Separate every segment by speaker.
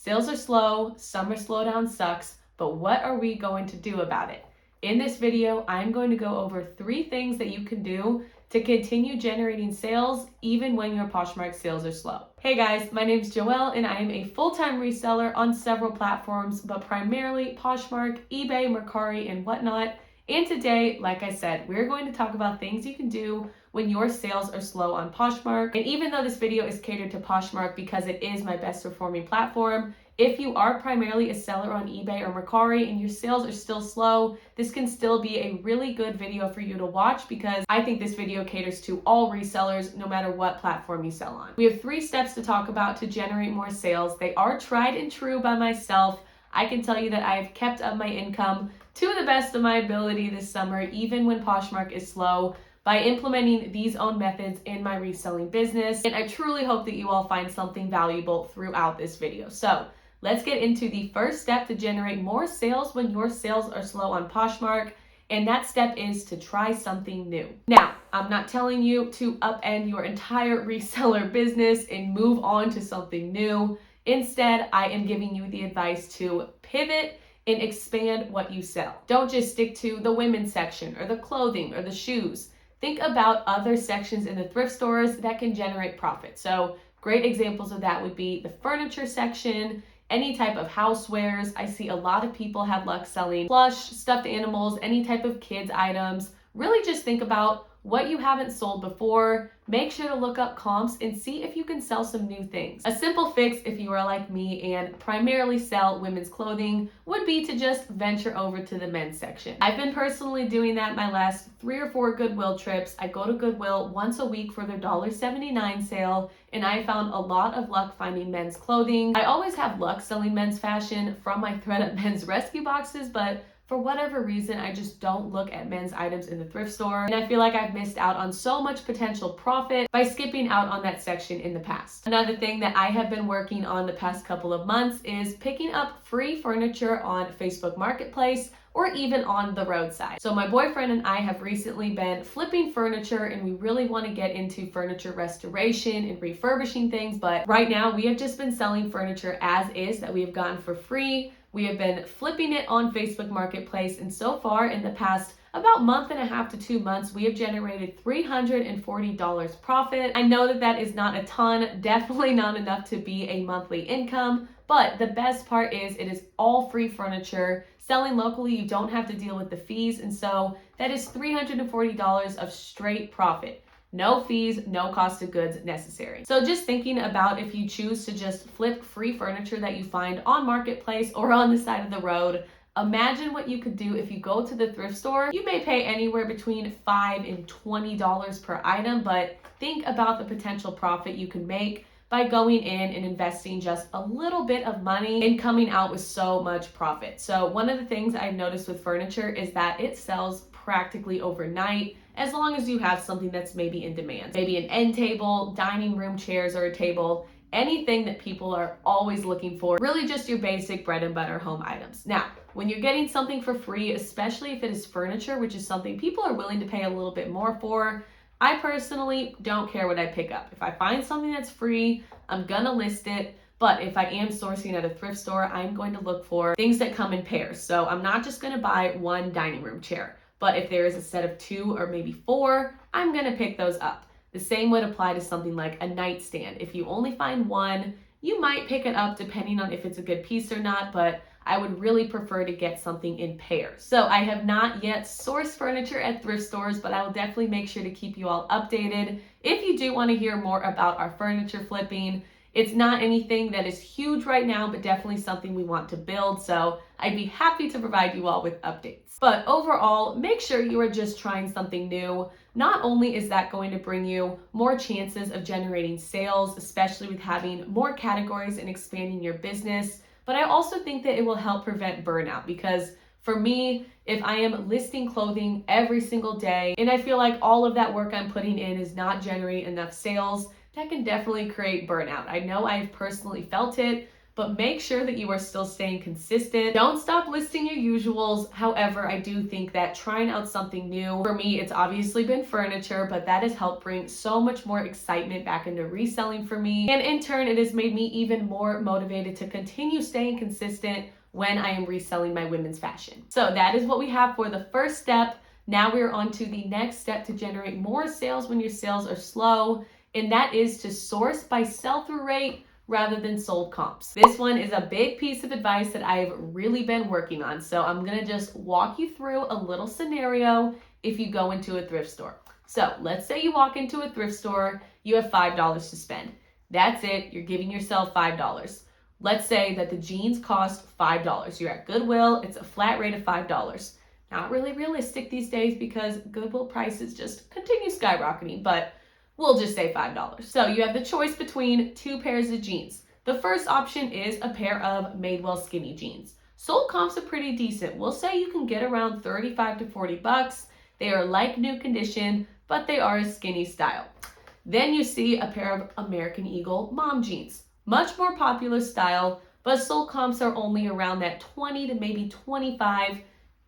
Speaker 1: Sales are slow, summer slowdown sucks, but what are we going to do about it? In this video, I'm going to go over 3 things that you can do to continue generating sales even when your Poshmark sales are slow. Hey guys, my name is Joelle and I am a full-time reseller on several platforms, but primarily Poshmark, eBay, Mercari, and whatnot. And today, like I said, we're going to talk about things you can do when your sales are slow on Poshmark. And even though this video is catered to Poshmark because it is my best performing platform, if you are primarily a seller on eBay or Mercari and your sales are still slow, this can still be a really good video for you to watch because I think this video caters to all resellers no matter what platform you sell on. We have 3 steps to talk about to generate more sales. They are tried and true by myself. I can tell you that I've kept up my income to the best of my ability this summer, even when Poshmark is slow, by implementing these own methods in my reselling business. And I truly hope that you all find something valuable throughout this video. So let's get into the first step to generate more sales when your sales are slow on Poshmark. And that step is to try something new. Now, I'm not telling you to upend your entire reseller business and move on to something new. Instead, I am giving you the advice to pivot and expand what you sell. Don't just stick to the women's section or the clothing or the shoes. Think about other sections in the thrift stores that can generate profit. So great examples of that would be the furniture section, any type of housewares. I see a lot of people have luck selling plush, stuffed animals, any type of kids items. Really just think about what you haven't sold before. Make sure to look up comps and see if you can sell some new things. A simple fix if you are like me and primarily sell women's clothing would be to just venture over to the men's section. I've been personally doing that my last 3 or 4 Goodwill trips. I go to Goodwill once a week for their $1.79 sale, and I found a lot of luck finding men's clothing. I always have luck selling men's fashion from my ThredUp men's rescue boxes, but for whatever reason, I just don't look at men's items in the thrift store. And I feel like I've missed out on so much potential profit by skipping out on that section in the past. Another thing that I have been working on the past couple of months is picking up free furniture on Facebook Marketplace or even on the roadside. So my boyfriend and I have recently been flipping furniture and we really want to get into furniture restoration and refurbishing things. But right now we have just been selling furniture as is that we have gotten for free. We have been flipping it on Facebook Marketplace, and so far in the past about month and a half to 2 months, we have generated $340 profit. I know that that is not a ton, definitely not enough to be a monthly income, but the best part is it is all free furniture. Selling locally, you don't have to deal with the fees, and so that is $340 of straight profit. No fees, no cost of goods necessary. So just thinking about if you choose to just flip free furniture that you find on Marketplace or on the side of the road, imagine what you could do if you go to the thrift store. You may pay anywhere between $5 and $20 per item, but think about the potential profit you can make by going in and investing just a little bit of money and coming out with so much profit. So one of the things I've noticed with furniture is that it sells practically overnight as long as you have something that's maybe in demand. Maybe an end table, dining room chairs or a table, anything that people are always looking for, really just your basic bread and butter home items. Now, when you're getting something for free, especially if it is furniture, which is something people are willing to pay a little bit more for, I personally don't care what I pick up. If I find something that's free, I'm gonna list it. But if I am sourcing at a thrift store, I'm going to look for things that come in pairs. So I'm not just gonna buy one dining room chair, but if there is a set of 2 or maybe 4, I'm gonna pick those up. The same would apply to something like a nightstand. If you only find one, you might pick it up depending on if it's a good piece or not, but I would really prefer to get something in pairs. So I have not yet sourced furniture at thrift stores, but I will definitely make sure to keep you all updated. If you do want to hear more about our furniture flipping, it's not anything that is huge right now, but definitely something we want to build. So I'd be happy to provide you all with updates. But overall, make sure you are just trying something new. Not only is that going to bring you more chances of generating sales, especially with having more categories and expanding your business, but I also think that it will help prevent burnout because for me, if I am listing clothing every single day and I feel like all of that work I'm putting in is not generating enough sales, that can definitely create burnout. I know I've personally felt it, but make sure that you are still staying consistent. Don't stop listing your usuals. However, I do think that trying out something new, for me, it's obviously been furniture, but that has helped bring so much more excitement back into reselling for me. And in turn, it has made me even more motivated to continue staying consistent when I am reselling my women's fashion. So that is what we have for the first step. Now we're on to the next step to generate more sales when your sales are slow, and that is to source by sell-through rate rather than sold comps. This one is a big piece of advice that I've really been working on. So I'm gonna just walk you through a little scenario if you go into a thrift store. So let's say you walk into a thrift store, you have $5 to spend. That's it, you're giving yourself $5. Let's say that the jeans cost $5. You're at Goodwill, it's a flat rate of $5. Not really realistic these days because Goodwill prices just continue skyrocketing, but we'll just say $5. So you have the choice between two pairs of jeans. The first option is a pair of Madewell skinny jeans. Sold comps are pretty decent. We'll say you can get around 35 to 40 bucks. They are like new condition, but they are a skinny style. Then you see a pair of American Eagle mom jeans. Much more popular style, but sold comps are only around that 20 to maybe 25,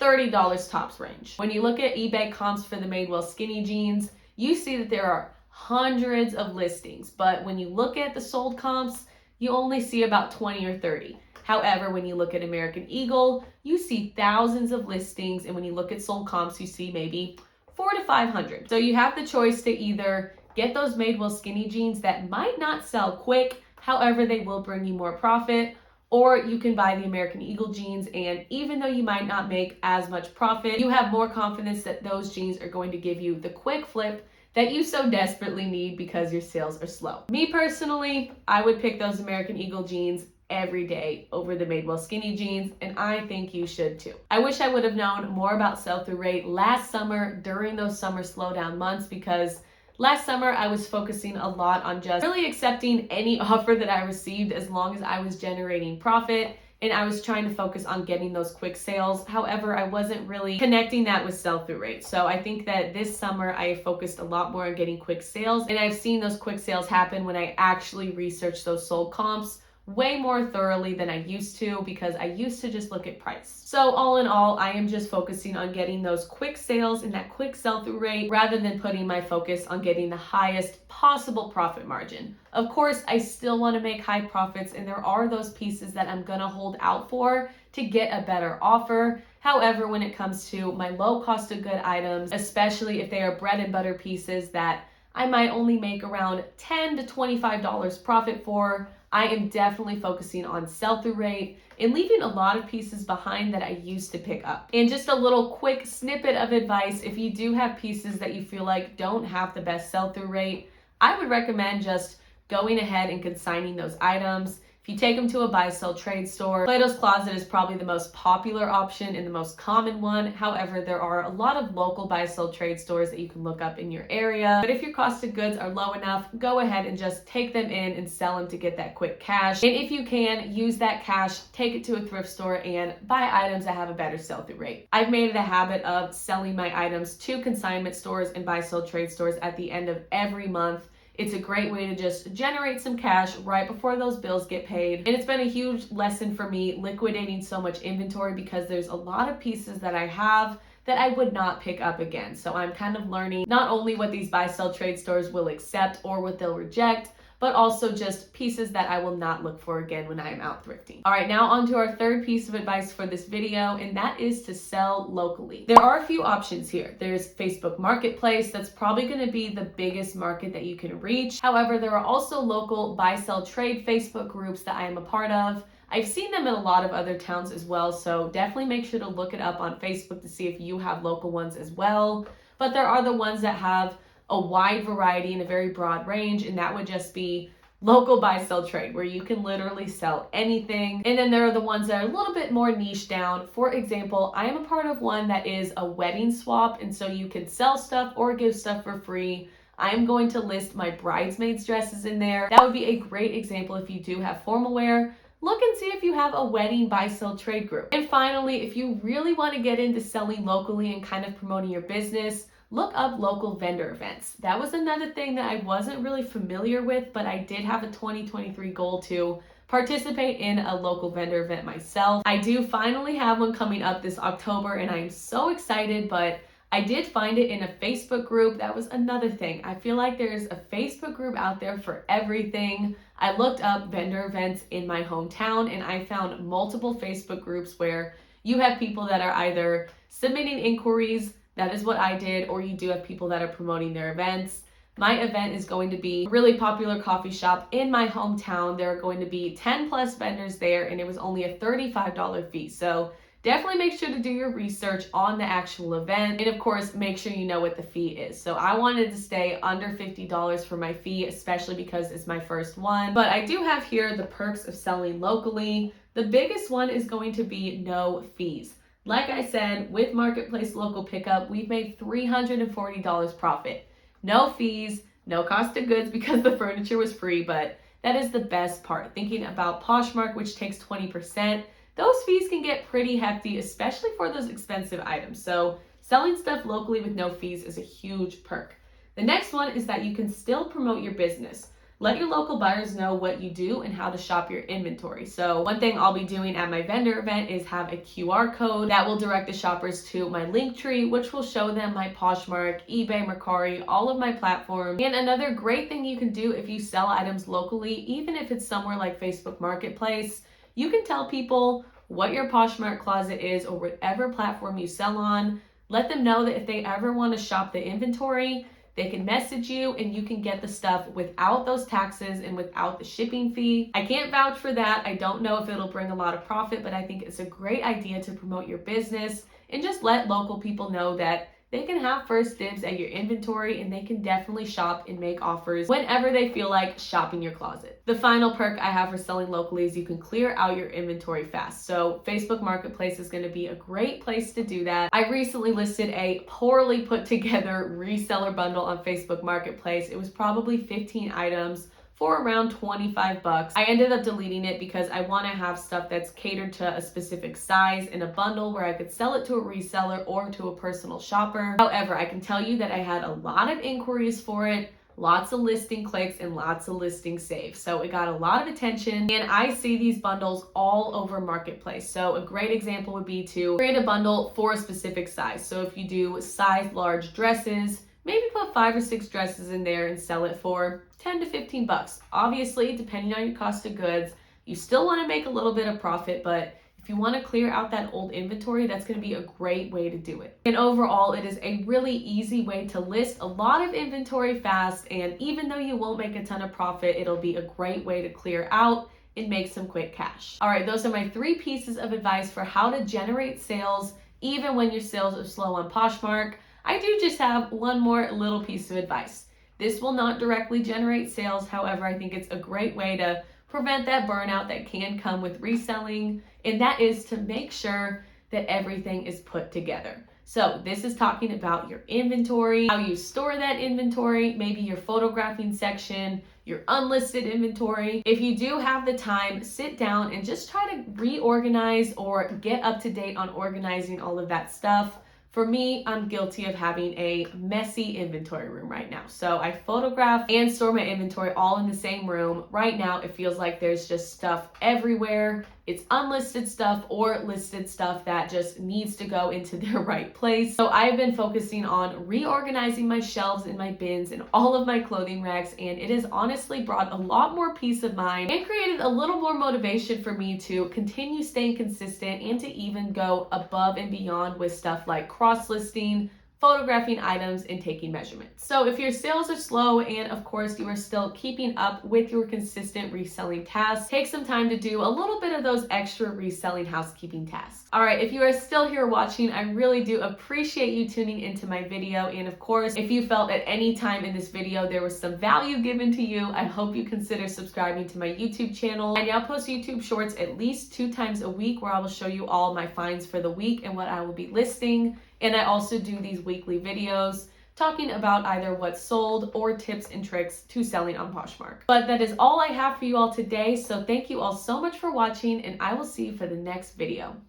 Speaker 1: $30 tops range. When you look at eBay comps for the Madewell skinny jeans, you see that there are hundreds of listings, but when you look at the sold comps, you only see about 20 or 30. However, when you look at American Eagle, you see thousands of listings, and when you look at sold comps, you see maybe 400 to 500. So you have the choice to either get those Madewell skinny jeans that might not sell quick, however, they will bring you more profit, or you can buy the American Eagle jeans, and even though you might not make as much profit, you have more confidence that those jeans are going to give you the quick flip that you so desperately need because your sales are slow. Me personally, I would pick those American Eagle jeans every day over the Madewell skinny jeans, and I think you should too. I wish I would have known more about sell-through rate last summer during those summer slowdown months, because last summer I was focusing a lot on just really accepting any offer that I received as long as I was generating profit, and I was trying to focus on getting those quick sales. However, I wasn't really connecting that with sell-through rate. So I think that this summer I focused a lot more on getting quick sales, and I've seen those quick sales happen when I actually research those sold comps way more thoroughly than I used to, because I used to just look at price. So all in all, I am just focusing on getting those quick sales and that quick sell-through rate rather than putting my focus on getting the highest possible profit margin. Of course, I still want to make high profits, and there are those pieces that I'm gonna hold out for to get a better offer. However, when it comes to my low cost of good items, especially if they are bread and butter pieces that I might only make around $10 to $25 profit for, I am definitely focusing on sell-through rate and leaving a lot of pieces behind that I used to pick up. And just a little quick snippet of advice, if you do have pieces that you feel like don't have the best sell-through rate, I would recommend just going ahead and consigning those items. If you take them to a buy-sell trade store, Plato's Closet is probably the most popular option and the most common one. However, there are a lot of local buy-sell trade stores that you can look up in your area. But if your cost of goods are low enough, go ahead and just take them in and sell them to get that quick cash. And if you can, use that cash, take it to a thrift store and buy items that have a better sell-through rate. I've made it a habit of selling my items to consignment stores and buy-sell trade stores at the end of every month. It's a great way to just generate some cash right before those bills get paid. And it's been a huge lesson for me liquidating so much inventory, because there's a lot of pieces that I have that I would not pick up again. So I'm kind of learning not only what these buy-sell trade stores will accept or what they'll reject, but also just pieces that I will not look for again when I am out thrifting. All right, now on to our third piece of advice for this video, and that is to sell locally. There are a few options here. There's Facebook Marketplace. That's probably gonna be the biggest market that you can reach. However, there are also local buy-sell trade Facebook groups that I am a part of. I've seen them in a lot of other towns as well, so definitely make sure to look it up on Facebook to see if you have local ones as well. But there are the ones that have a wide variety and a very broad range, and that would just be local buy sell trade, where you can literally sell anything. And then there are the ones that are a little bit more niche down. For example, I am a part of one that is a wedding swap, and so you can sell stuff or give stuff for free. I am going to list my bridesmaids dresses in there. That would be a great example if you do have formal wear. Look and see if you have a wedding buy sell trade group. And finally, if you really want to get into selling locally and kind of promoting your business, look up local vendor events. That was another thing that I wasn't really familiar with, but I did have a 2023 goal to participate in a local vendor event myself. I do finally have one coming up this October and I am so excited, but I did find it in a Facebook group. That was another thing. I feel like there's a Facebook group out there for everything. I looked up vendor events in my hometown and I found multiple Facebook groups where you have people that are either submitting inquiries, that is what I did, or you do have people that are promoting their events. My event is going to be a really popular coffee shop in my hometown. There are going to be 10 plus vendors there and it was only a $35 fee. So definitely make sure to do your research on the actual event. And of course, make sure you know what the fee is. So I wanted to stay under $50 for my fee, especially because it's my first one. But I do have here the perks of selling locally. The biggest one is going to be no fees. Like I said, with Marketplace Local Pickup, we've made $340 profit. No fees, no cost of goods because the furniture was free, but that is the best part. Thinking about Poshmark, which takes 20%, those fees can get pretty hefty, especially for those expensive items. So selling stuff locally with no fees is a huge perk. The next one is that you can still promote your business. Let your local buyers know what you do and how to shop your inventory. So one thing I'll be doing at my vendor event is have a QR code that will direct the shoppers to my link tree, which will show them my Poshmark, eBay, Mercari, all of my platforms. And another great thing you can do if you sell items locally, even if it's somewhere like Facebook Marketplace, you can tell people what your Poshmark closet is or whatever platform you sell on. Let them know that if they ever want to shop the inventory, they can message you and you can get the stuff without those taxes and without the shipping fee. I can't vouch for that. I don't know if it'll bring a lot of profit, but I think it's a great idea to promote your business and just let local people know that they can have first dibs at your inventory and they can definitely shop and make offers whenever they feel like shopping your closet. The final perk I have for selling locally is you can clear out your inventory fast. So Facebook Marketplace is going to be a great place to do that. I recently listed a poorly put together reseller bundle on Facebook Marketplace. It was probably 15 items for around 25 bucks. I ended up deleting it because I want to have stuff that's catered to a specific size in a bundle where I could sell it to a reseller or to a personal shopper. However, I can tell you that I had a lot of inquiries for it, lots of listing clicks and lots of listing saves. So it got a lot of attention and I see these bundles all over Marketplace. So a great example would be to create a bundle for a specific size. So if you do size large dresses, maybe put 5 or 6 dresses in there and sell it for 10 to 15 bucks. Obviously, depending on your cost of goods, you still want to make a little bit of profit, but if you want to clear out that old inventory, that's going to be a great way to do it. And overall, it is a really easy way to list a lot of inventory fast, and even though you won't make a ton of profit, it'll be a great way to clear out and make some quick cash. All right, those are my 3 pieces of advice for how to generate sales even when your sales are slow on Poshmark. I do just have one more little piece of advice. This will not directly generate sales. However, I think it's a great way to prevent that burnout that can come with reselling, and that is to make sure that everything is put together. So this is talking about your inventory, how you store that inventory, maybe your photographing section, your unlisted inventory. If you do have the time, sit down and just try to reorganize or get up to date on organizing all of that stuff. For me, I'm guilty of having a messy inventory room right now. So I photograph and store my inventory all in the same room. Right now, it feels like there's just stuff everywhere. It's unlisted stuff or listed stuff that just needs to go into their right place. So I've been focusing on reorganizing my shelves and my bins and all of my clothing racks, and it has honestly brought a lot more peace of mind and created a little more motivation for me to continue staying consistent and to even go above and beyond with stuff like cross-listing, photographing items, and taking measurements. So if your sales are slow and of course you are still keeping up with your consistent reselling tasks, take some time to do a little bit of those extra reselling housekeeping tasks. All right, if you are still here watching, I really do appreciate you tuning into my video. And of course, if you felt at any time in this video there was some value given to you, I hope you consider subscribing to my YouTube channel. I now post YouTube shorts at least 2 times a week where I will show you all my finds for the week and what I will be listing. And I also do these weekly videos talking about either what's sold or tips and tricks to selling on Poshmark. But that is all I have for you all today. So thank you all so much for watching, and I will see you for the next video.